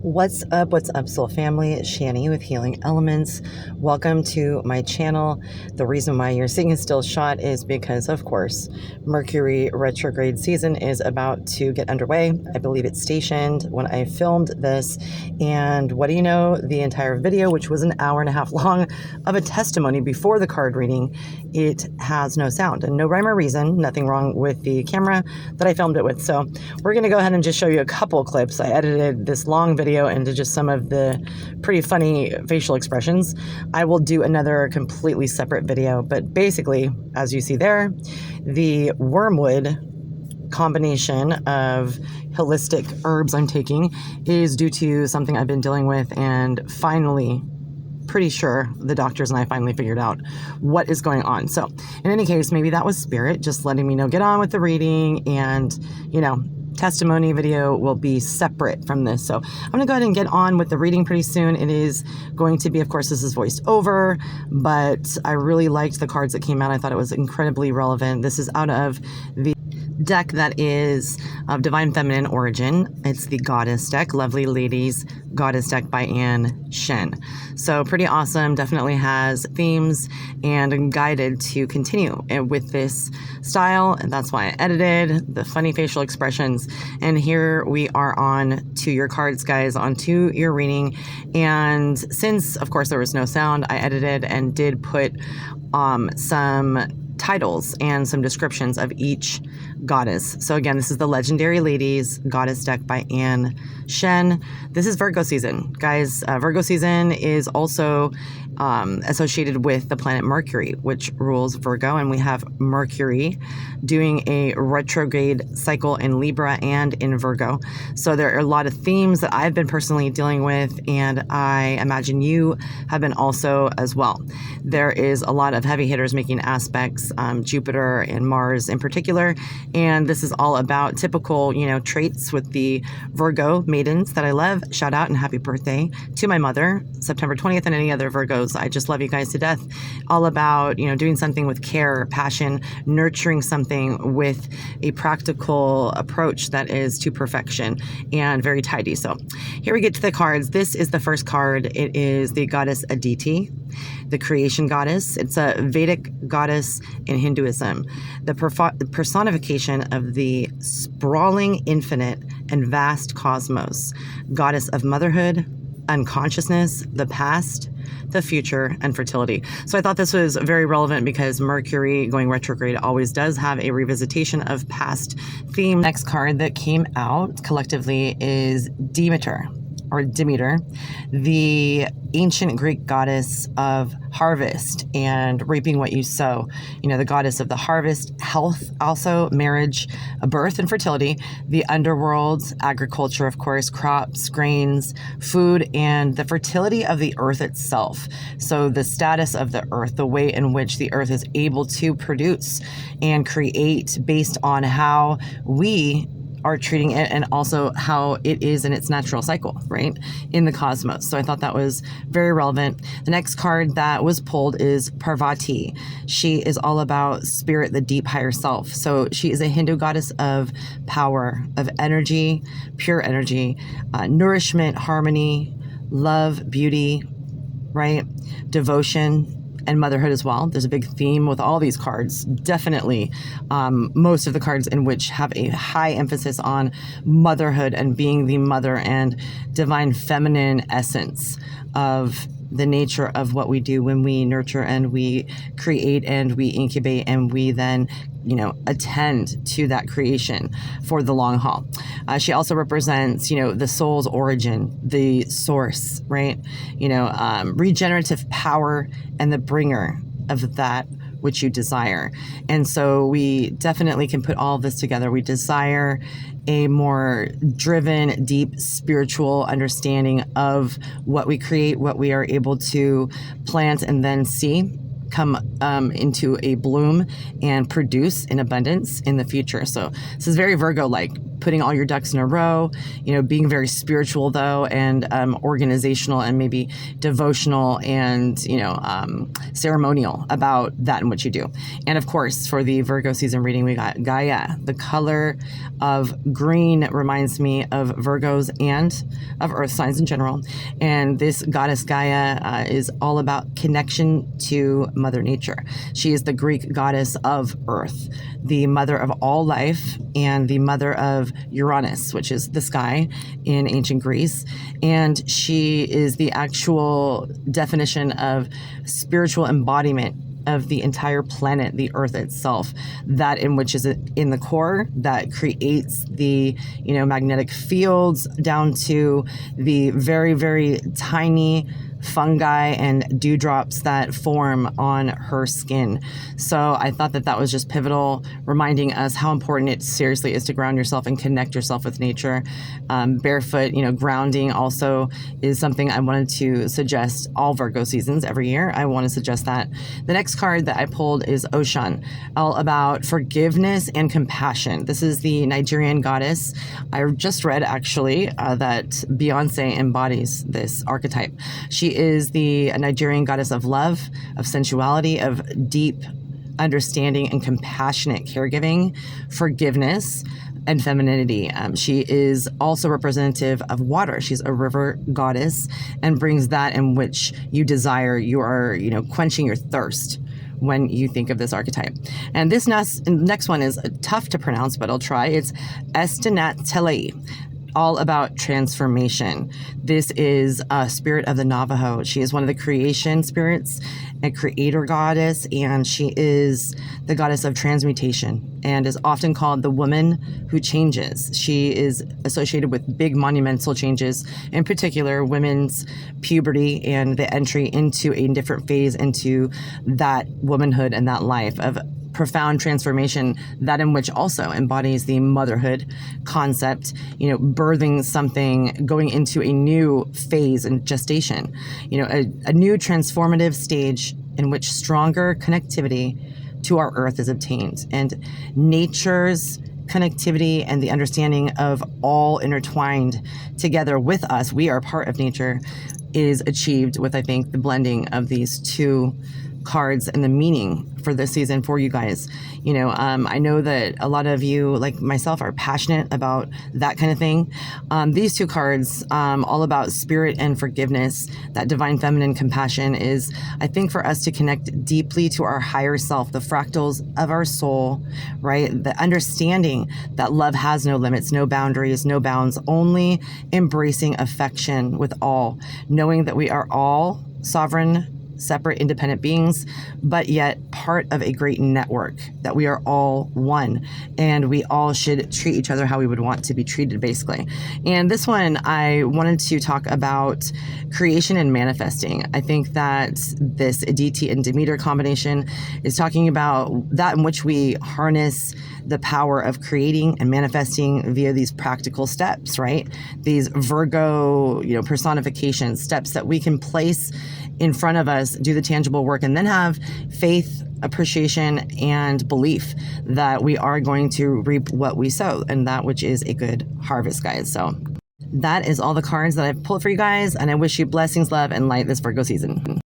What's up, soul family? It's Shani with Healing Elements. Welcome to my channel. The reason why you're seeing a still shot is because, of course, Mercury retrograde season is about to get underway. I believe it's stationed when I filmed this. And what do you know? The entire video, which was an hour and a half long of a testimony before the card reading, it has no sound and no rhyme or reason. Nothing wrong with the camera that I filmed it with. So we're going to go ahead and just show you a couple clips. I edited this long video into just some of the pretty funny facial expressions. I will do another completely separate video, but basically, as you see there, the wormwood combination of holistic herbs I'm taking is due to something I've been dealing with, and finally, pretty sure the doctors and I finally figured out what is going on. So in any case, maybe that was spirit just letting me know, get on with the reading, and testimony video will be separate from this. So I'm going to go ahead and get on with the reading pretty soon. It is going to be, of course, this is voiced over, but I really liked the cards that came out. I thought it was incredibly relevant. This is out of the deck that is of divine feminine origin. It's the Goddess deck, Lovely Ladies Goddess deck by Shen. So pretty awesome. Definitely has themes, and I'm guided to continue with this style, and that's why I edited the funny facial expressions. And here we are on to your cards, guys, on to your reading. And since, of course, there was no sound, I edited and did put some titles and some descriptions of each goddess. So again, this is the Legendary Ladies Goddess deck by Shen. This is Virgo season, guys. Virgo season is also associated with the planet Mercury, which rules Virgo, and we have Mercury doing a retrograde cycle in Libra and in Virgo. So there are a lot of themes that I've been personally dealing with, and I imagine you have been also as well. There is a lot of heavy hitters making aspects, Jupiter and Mars in particular, and this is all about typical, traits with the Virgo maidens that I love. Shout out and happy birthday to my mother, September 20th, and any other Virgos. I just love you guys to death. All about, doing something with care, passion, nurturing something with a practical approach that is to perfection and very tidy. So here we get to the cards. This is the first card. It is the goddess Aditi, the creation goddess. It's a Vedic goddess in Hinduism, the personification of the sprawling infinite and vast cosmos, goddess of motherhood, unconsciousness, the past, the future, and fertility. So I thought this was very relevant because Mercury going retrograde always does have a revisitation of past themes. Next card that came out collectively is Demeter, or Demeter, the ancient Greek goddess of harvest and reaping what you sow. The goddess of the harvest, health, also marriage, birth, and fertility, the underworld, agriculture, of course, crops, grains, food, and the fertility of the earth itself. So the status of the earth, the way in which the earth is able to produce and create based on how we are treating it, and also how it is in its natural cycle, right, in the cosmos. So I thought that was very relevant. The next card that was pulled is Parvati. She is all about spirit, the deep higher self. So she is a Hindu goddess of power, of energy, pure energy, nourishment, harmony, love, beauty, right, devotion, and motherhood as well. There's a big theme with all these cards. Definitely most of the cards in which have a high emphasis on motherhood and being the mother and divine feminine essence of the nature of what we do when we nurture and we create and we incubate and we then attend to that creation for the long haul. She also represents, the soul's origin, the source, right? Regenerative power and the bringer of that which you desire. And so we definitely can put all of this together. We desire a more driven, deep spiritual understanding of what we create, what we are able to plant and then see. come into a bloom and produce in abundance in the future. So this is very Virgo-like, putting all your ducks in a row, being very spiritual though, and organizational and maybe devotional and, ceremonial about that and what you do. And of course, for the Virgo season reading, we got Gaia. The color of green reminds me of Virgos and of earth signs in general. And this goddess Gaia is all about connection to Mother Nature. She is the Greek goddess of earth, the mother of all life, and the mother of Uranus, which is the sky in ancient Greece. And she is the actual definition of spiritual embodiment of the entire planet, the earth itself, that in which is in the core that creates the, magnetic fields down to the very, very tiny fungi and dewdrops that form on her skin. So I thought that was just pivotal, reminding us how important it seriously is to ground yourself and connect yourself with nature. Barefoot, grounding also is something I wanted to suggest all Virgo seasons every year. I want to suggest that. The next card that I pulled is Shen, all about forgiveness and compassion. This is the Nigerian goddess. I just read actually that Beyonce embodies this archetype. She is the Nigerian goddess of love, of sensuality, of deep understanding and compassionate caregiving, forgiveness, and femininity. She is also representative of water. She's a river goddess and brings that in which you desire. You are, quenching your thirst when you think of this archetype. And this next one is tough to pronounce, but I'll try. It's Estinat, all about transformation. This is a spirit of the Navajo. She is one of the creation spirits, a creator goddess, and she is the goddess of transmutation and is often called the woman who changes. She is associated with big monumental changes, in particular women's puberty and the entry into a different phase into that womanhood and that life of profound transformation, that in which also embodies the motherhood concept, birthing something, going into a new phase in gestation, a new transformative stage in which stronger connectivity to our earth is obtained, and nature's connectivity and the understanding of all intertwined together with us, we are part of nature, is achieved with, I think, the blending of these two cards and the meaning for this season for you guys. I know that a lot of you, like myself, are passionate about that kind of thing. These two cards, all about spirit and forgiveness, that divine feminine compassion, is, I think, for us to connect deeply to our higher self, the fractals of our soul, right? The understanding that love has no limits, no boundaries, no bounds, only embracing affection with all, knowing that we are all sovereign, separate, independent beings, but yet part of a great network, that we are all one and we all should treat each other how we would want to be treated, basically. And this one, I wanted to talk about creation and manifesting. I think that this Aditi and Demeter combination is talking about that in which we harness the power of creating and manifesting via these practical steps, right? These Virgo, personification steps that we can place in front of us, do the tangible work, and then have faith, appreciation, and belief that we are going to reap what we sow, and that which is a good harvest, guys. So that is all the cards that I've pulled for you guys, and I wish you blessings, love, and light this Virgo season.